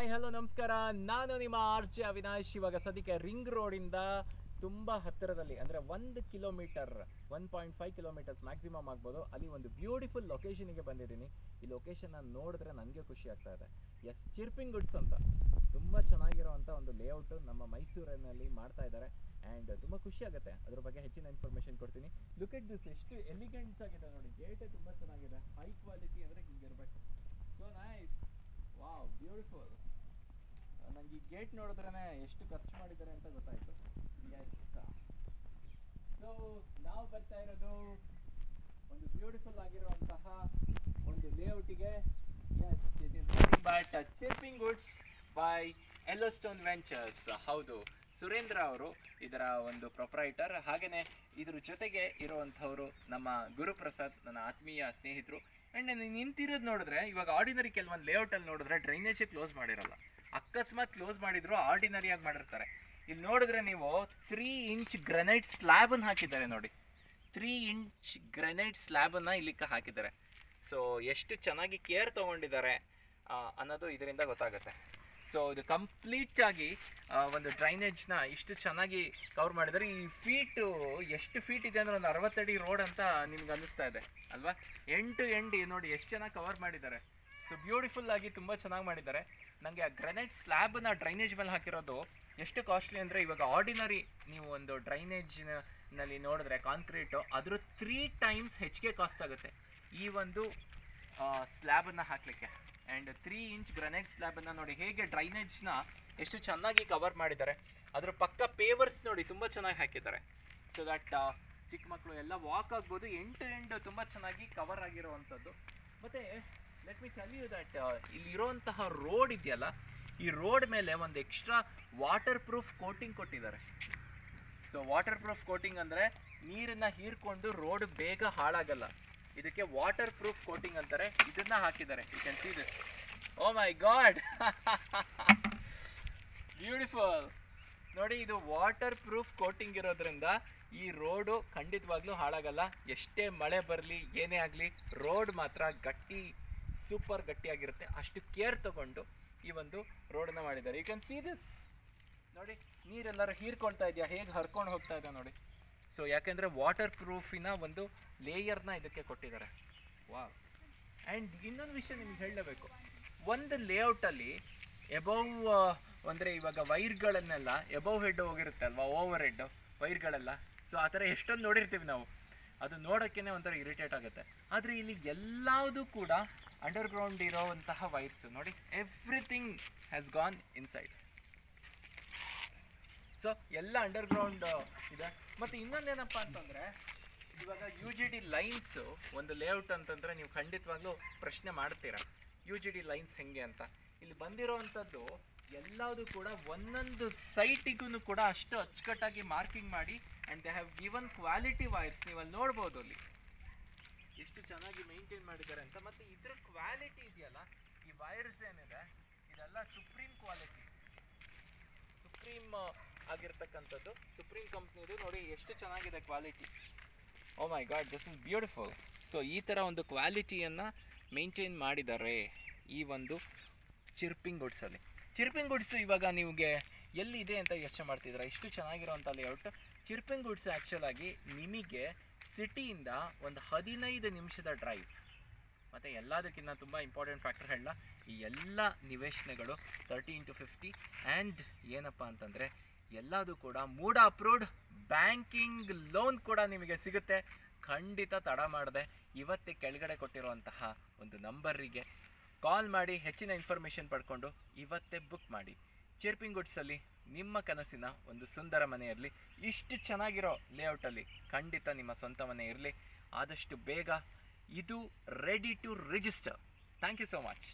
Hi hello ನಮಸ್ಕಾರ. ನಾನು ನಿಮ್ಮ ಆರ್ಜೆ ಅವಿನಾಶ್. ಇವಾಗ ಸದ್ಯಕ್ಕೆ ರಿಂಗ್ ರೋಡಿಂದ ತುಂಬ ಹತ್ತಿರದಲ್ಲಿ ಅಂದರೆ 1 ಕಿಲೋಮೀಟರ್ 1.5 ಕಿಲೋಮೀಟರ್ಸ್ ಮ್ಯಾಕ್ಸಿಮಮ್ ಆಗ್ಬೋದು, ಅಲ್ಲಿ ಒಂದು ಬ್ಯೂಟಿಫುಲ್ ಲೊಕೇಶನಿಗೆ ಬಂದಿದ್ದೀನಿ. ಈ ಲೊಕೇಶನ್ನ ನೋಡಿದ್ರೆ ನನಗೆ ಖುಷಿ ಆಗ್ತಾ ಇದೆ. ಎಸ್, ಚಿರ್ಪಿಂಗ್ ಗುಡ್ಸ್ ಅಂತ ತುಂಬ ಚೆನ್ನಾಗಿರೋವಂಥ ಒಂದು ಲೇಔಟು ನಮ್ಮ ಮೈಸೂರಿನಲ್ಲಿ ಮಾಡ್ತಾ ಇದ್ದಾರೆ. ಆ್ಯಂಡ್ ತುಂಬ ಖುಷಿ ಆಗುತ್ತೆ. ಅದ್ರ ಬಗ್ಗೆ ಹೆಚ್ಚಿನ ಇನ್ಫಾರ್ಮೇಷನ್ ಕೊಡ್ತೀನಿ. ಲುಕ್ ಎಟ್ ದಿಸ್, ಎಷ್ಟು ಎಲಿಗೆಂಟ್ಸ್ ಆಗಿದೆ ನೋಡಿ. ಗೇಟೇ ತುಂಬ ಚೆನ್ನಾಗಿದೆ. ಹೈ ಕ್ವಾಲಿಟಿ ಅಂದರೆ ಹಿಂಗಿರಬೇಕು. So nice, wow, beautiful. ನನಗೆ ಈ ಗೇಟ್ ನೋಡಿದ್ರೇ ಎಷ್ಟು ಖರ್ಚು ಮಾಡಿದ್ದಾರೆ ಅಂತ ಗೊತ್ತಾಯಿತು. ಸೊ ನಾವು ಬರ್ತಾ ಇರೋದು ಒಂದು ಬ್ಯೂಟಿಫುಲ್ ಆಗಿರುವಂತಹ ಒಂದು ಲೇಔಟಿಗೆ. Yes, it is nothing but chirping goods by Yellowstone ventures. ಹೌದು, ಸುರೇಂದ್ರ ಅವರು ಇದರ ಒಂದು ಪ್ರೊಪ್ರೈಟರ್. ಹಾಗೆಯೇ ಇದ್ರ ಜೊತೆಗೆ ಇರುವಂಥವರು ನಮ್ಮ ಗುರುಪ್ರಸಾದ್, ನನ್ನ ಆತ್ಮೀಯ ಸ್ನೇಹಿತರು. ಆ್ಯಂಡ್ ನಾನು ನಿಂತಿರೋದು ನೋಡಿದ್ರೆ, ಇವಾಗ ಆರ್ಡಿನರಿ ಕೆಲವೊಂದು ಲೇಔಟಲ್ಲಿ ನೋಡಿದ್ರೆ ಡ್ರೈನೇಜೇ ಕ್ಲೋಸ್ ಮಾಡಿರಲ್ಲ. ಅಕಸ್ಮಾತ್ ಕ್ಲೋಸ್ ಮಾಡಿದ್ರು ಆರ್ಡಿನರಿಯಾಗಿ ಮಾಡಿರ್ತಾರೆ. ಇಲ್ಲಿ ನೋಡಿದ್ರೆ ನೀವು 3 ಇಂಚ್ ಗ್ರನೈಟ್ ಸ್ಲ್ಯಾಬನ್ನು ಹಾಕಿದ್ದಾರೆ ನೋಡಿ. 3 ಇಂಚ್ ಗ್ರನೈಟ್ ಸ್ಲ್ಯಾಬನ್ನು ಇಲ್ಲಿಕ್ಕೆ ಹಾಕಿದ್ದಾರೆ. ಸೊ ಎಷ್ಟು ಚೆನ್ನಾಗಿ ಕೇರ್ ತೊಗೊಂಡಿದ್ದಾರೆ ಅನ್ನೋದು ಇದರಿಂದ ಗೊತ್ತಾಗುತ್ತೆ. ಸೊ ಇದು ಕಂಪ್ಲೀಟಾಗಿ ಒಂದು ಡ್ರೈನೇಜ್ನ ಇಷ್ಟು ಚೆನ್ನಾಗಿ ಕವರ್ ಮಾಡಿದ್ದಾರೆ. ಈ ಫೀಟು ಎಷ್ಟು ಫೀಟ್ ಇದೆ ಅಂದರೆ ಒಂದು 60 ಅಡಿ ರೋಡ್ ಅಂತ ನಿಮ್ಗೆ ಅನ್ನಿಸ್ತಾ ಇದೆ ಅಲ್ವಾ? ಎಂಡ್ ಟು ಎಂಡ್ ನೋಡಿ ಎಷ್ಟು ಚೆನ್ನಾಗಿ ಕವರ್ ಮಾಡಿದ್ದಾರೆ. ಸೊ ಬ್ಯೂಟಿಫುಲ್ ಆಗಿ ತುಂಬ ಚೆನ್ನಾಗಿ ಮಾಡಿದ್ದಾರೆ. ನನಗೆ ಆ ಗ್ರನೈಟ್ ಸ್ಲ್ಯಾಬನ್ನು ಡ್ರೈನೇಜ್ ಮೇಲೆ ಹಾಕಿರೋದು ಎಷ್ಟು ಕಾಸ್ಟ್ಲಿ ಅಂದರೆ, ಇವಾಗ ಆರ್ಡಿನರಿ ನೀವು ಒಂದು ಡ್ರೈನೇಜ್ನಲ್ಲಿ ನೋಡಿದ್ರೆ ಕಾಂಕ್ರೀಟು ಅದ್ರ 3 ಟೈಮ್ಸ್ ಹೆಚ್ಚಿಗೆ ಕಾಸ್ಟ್ ಆಗುತ್ತೆ ಈ ಒಂದು ಸ್ಲ್ಯಾಬನ್ನು ಹಾಕಲಿಕ್ಕೆ. ಆ್ಯಂಡ್ 3 ಇಂಚ್ ಗ್ರನೈಟ್ ಸ್ಲ್ಯಾಬನ್ನು ನೋಡಿ ಹೇಗೆ ಡ್ರೈನೇಜ್ನ ಎಷ್ಟು ಚೆನ್ನಾಗಿ ಕವರ್ ಮಾಡಿದ್ದಾರೆ. ಅದ್ರ ಪಕ್ಕ ಪೇವರ್ಸ್ ನೋಡಿ ತುಂಬ ಚೆನ್ನಾಗಿ ಹಾಕಿದ್ದಾರೆ. ಸೊ ದಟ್ ಚಿಕ್ಕ ಮಕ್ಕಳು ಎಲ್ಲ ವಾಕ್ ಆಗ್ಬೋದು. ಎಂಡ್ ಟು ಎಂಡ್ ತುಂಬ ಚೆನ್ನಾಗಿ ಕವರ್ ಆಗಿರೋವಂಥದ್ದು. ಮತ್ತು let me tell you that ಇಲ್ಲಿರೋಂತಹ ರೋಡ್ ಇದೆಯಲ್ಲ, ಈ ರೋಡ್ ಮೇಲೆ ಒಂದು ಎಕ್ಸ್ಟ್ರಾ ವಾಟರ್ ಪ್ರೂಫ್ ಕೋಟಿಂಗ್ ಕೊಟ್ಟಿದ್ದಾರೆ. ಸೊ ವಾಟರ್ ಪ್ರೂಫ್ ಕೋಟಿಂಗ್ ಅಂದರೆ ನೀರನ್ನು ಹೀರ್ಕೊಂಡು ರೋಡ್ ಬೇಗ ಹಾಳಾಗಲ್ಲ. ಇದಕ್ಕೆ ವಾಟರ್ ಪ್ರೂಫ್ ಕೋಟಿಂಗ್ ಅಂತಾರೆ. ಇದನ್ನ ಹಾಕಿದ್ದಾರೆ. You can see this. Oh my god, beautiful ನೋಡಿ. ಇದು ವಾಟರ್ ಪ್ರೂಫ್ ಕೋಟಿಂಗ್ ಇರೋದ್ರಿಂದ ಈ ರೋಡು ಖಂಡಿತವಾಗ್ಲೂ ಹಾಳಾಗಲ್ಲ. ಎಷ್ಟೇ ಮಳೆ ಬರಲಿ ಏನೇ ಆಗಲಿ, ರೋಡ್ ಮಾತ್ರ ಗಟ್ಟಿ, ಸೂಪರ್ ಗಟ್ಟಿಯಾಗಿರುತ್ತೆ. ಅಷ್ಟು ಕೇರ್ ತಗೊಂಡು ಈ ಒಂದು ರೋಡನ್ನು ಮಾಡಿದ್ದಾರೆ. ಯು ಕ್ಯಾನ್ ಸಿ ದಿಸ್ ನೋಡಿ. ನೀರೆಲ್ಲರೂ ಹೀರ್ಕೊಳ್ತಾ ಇದೆಯಾ, ಹೇಗೆ ಹರ್ಕೊಂಡು ಹೋಗ್ತಾ ಇದೆ ನೋಡಿ. ಸೊ ಯಾಕೆಂದರೆ ವಾಟರ್ ಪ್ರೂಫಿನ ಒಂದು ಲೇಯರ್ನ ಇದಕ್ಕೆ ಕೊಟ್ಟಿದ್ದಾರೆ. ವಾವ್. ಆ್ಯಂಡ್ ಇನ್ನೊಂದು ವಿಷಯ ನಿಮ್ಗೆ ಹೇಳಲೇಬೇಕು. ಒಂದು ಲೇಔಟಲ್ಲಿ ಎಬವ್ ಅಂದರೆ ಇವಾಗ ವೈರ್ಗಳನ್ನೆಲ್ಲ ಎಬವ್ ಹೆಡ್ ಹೋಗಿರುತ್ತೆ ಅಲ್ವಾ, ಓವರ್ ಹೆಡ್ ವೈರ್ಗಳೆಲ್ಲ. ಸೊ ಆ ಥರ ಎಷ್ಟೊಂದು ನೋಡಿರ್ತೀವಿ ನಾವು. ಅದು ನೋಡೋಕ್ಕೇ ಒಂಥರ ಇರಿಟೇಟ್ ಆಗುತ್ತೆ. ಆದರೆ ಇಲ್ಲಿ ಎಲ್ಲದೂ ಕೂಡ ಅಂಡರ್ಗ್ರೌಂಡ್ ಇರೋವಂತಹ ವೈರ್ಸ್ ನೋಡಿ. Everything has gone inside. So ಎಲ್ಲ ಅಂಡರ್ಗ್ರೌಂಡ್ ಇದೆ. ಮತ್ತು ಇನ್ನೊಂದೇನಪ್ಪ ಅಂತಂದರೆ, ಇವಾಗ UGD ಲೈನ್ಸು ಒಂದು ಲೇಔಟ್ ಅಂತಂದರೆ ನೀವು ಖಂಡಿತವಾಗ್ಲೂ ಪ್ರಶ್ನೆ ಮಾಡ್ತೀರಾ, UGD ಲೈನ್ಸ್ ಹೆಂಗೆ ಅಂತ. ಇಲ್ಲಿ ಬಂದಿರೋವಂಥದ್ದು ಎಲ್ಲದೂ ಕೂಡ ಒಂದೊಂದು ಸೈಟಿಗೂ ಕೂಡ ಅಷ್ಟು ಅಚ್ಚುಕಟ್ಟಾಗಿ ಮಾರ್ಕಿಂಗ್ ಮಾಡಿ, and they have given quality wires. ನೀವು ಅಲ್ಲಿ ನೋಡ್ಬೋದು ಅಲ್ಲಿ ಎಷ್ಟು ಚೆನ್ನಾಗಿ ಮೇಂಟೈನ್ ಮಾಡಿದ್ದಾರೆ ಅಂತ. ಮತ್ತು ಇದ್ರ ಕ್ವಾಲಿಟಿ ಇದೆಯಲ್ಲ, ಈ ವೈರ್ಸ್ ಏನಿದೆ ಇದೆಲ್ಲ ಸುಪ್ರೀಂ ಕ್ವಾಲಿಟಿ, ಸುಪ್ರೀಂ ಆಗಿರ್ತಕ್ಕಂಥದ್ದು. ಸುಪ್ರೀಂ ಕಂಪ್ನಿದು ನೋಡಿ ಎಷ್ಟು ಚೆನ್ನಾಗಿದೆ quality. Oh my god, this is beautiful. So ಈ ಥರ ಒಂದು ಕ್ವಾಲಿಟಿಯನ್ನು ಮೇಂಟೈನ್ ಮಾಡಿದ್ದಾರೆ ಈ ಒಂದು ಚಿರ್ಪಿಂಗ್ ಗುಡ್ಸಲ್ಲಿ. ಚಿರ್ಪಿಂಗ್ ಗುಡ್ಸ್ ಇವಾಗ ನಿಮಗೆ ಎಲ್ಲಿದೆ ಅಂತ ಯೋಚನೆ ಮಾಡ್ತಿದ್ದೀರಾ? ಇಷ್ಟು ಚೆನ್ನಾಗಿರೋಂಥ ಲೇಔಟ್. ಚಿರ್ಪಿಂಗ್ ಗುಡ್ಸ್ ಆ್ಯಕ್ಚುಲಾಗಿ ನಿಮಗೆ ಸಿಟಿಯಿಂದ ಒಂದು 15 ನಿಮಿಷದ ಡ್ರೈವ್. ಮತ್ತು ಎಲ್ಲದಕ್ಕಿಂತ ತುಂಬ ಇಂಪಾರ್ಟೆಂಟ್ ಫ್ಯಾಕ್ಟರ್ ಹೇಳಲ್ಲ, ಈ ಎಲ್ಲ ನಿವೇಶನಗಳು 30x50. ಆ್ಯಂಡ್ ಏನಪ್ಪ ಅಂತಂದರೆ ಎಲ್ಲದೂ ಕೂಡ ಮೂಡ ಅಪ್ರೂವ್ಡ್. ಬ್ಯಾಂಕಿಂಗ್ ಲೋನ್ ಕೂಡ ನಿಮಗೆ ಸಿಗುತ್ತೆ. ಖಂಡಿತ ತಡ ಮಾಡದೆ ಇವತ್ತೇ ಕೆಳಗಡೆ ಕೊಟ್ಟಿರುವಂತಹ ಒಂದು ನಂಬರಿಗೆ ಕಾಲ್ ಮಾಡಿ ಹೆಚ್ಚಿನ ಇನ್ಫಾರ್ಮೇಷನ್ ಪಡ್ಕೊಂಡು ಇವತ್ತೇ ಬುಕ್ ಮಾಡಿ. ಚಿರ್ಪಿಂಗ್ ಗುಡ್ಸಲ್ಲಿ ನಿಮ್ಮ ಕನಸಿನ ಒಂದು ಸುಂದರ ಮನೆ ಇರಲಿ. ಇಷ್ಟು ಚೆನ್ನಾಗಿರೋ ಲೇಔಟಲ್ಲಿ ಖಂಡಿತ ನಿಮ್ಮ ಸ್ವಂತ ಮನೆ ಇರಲಿ. ಆದಷ್ಟು ಬೇಗ ಇದು ready to register. Thank you so much.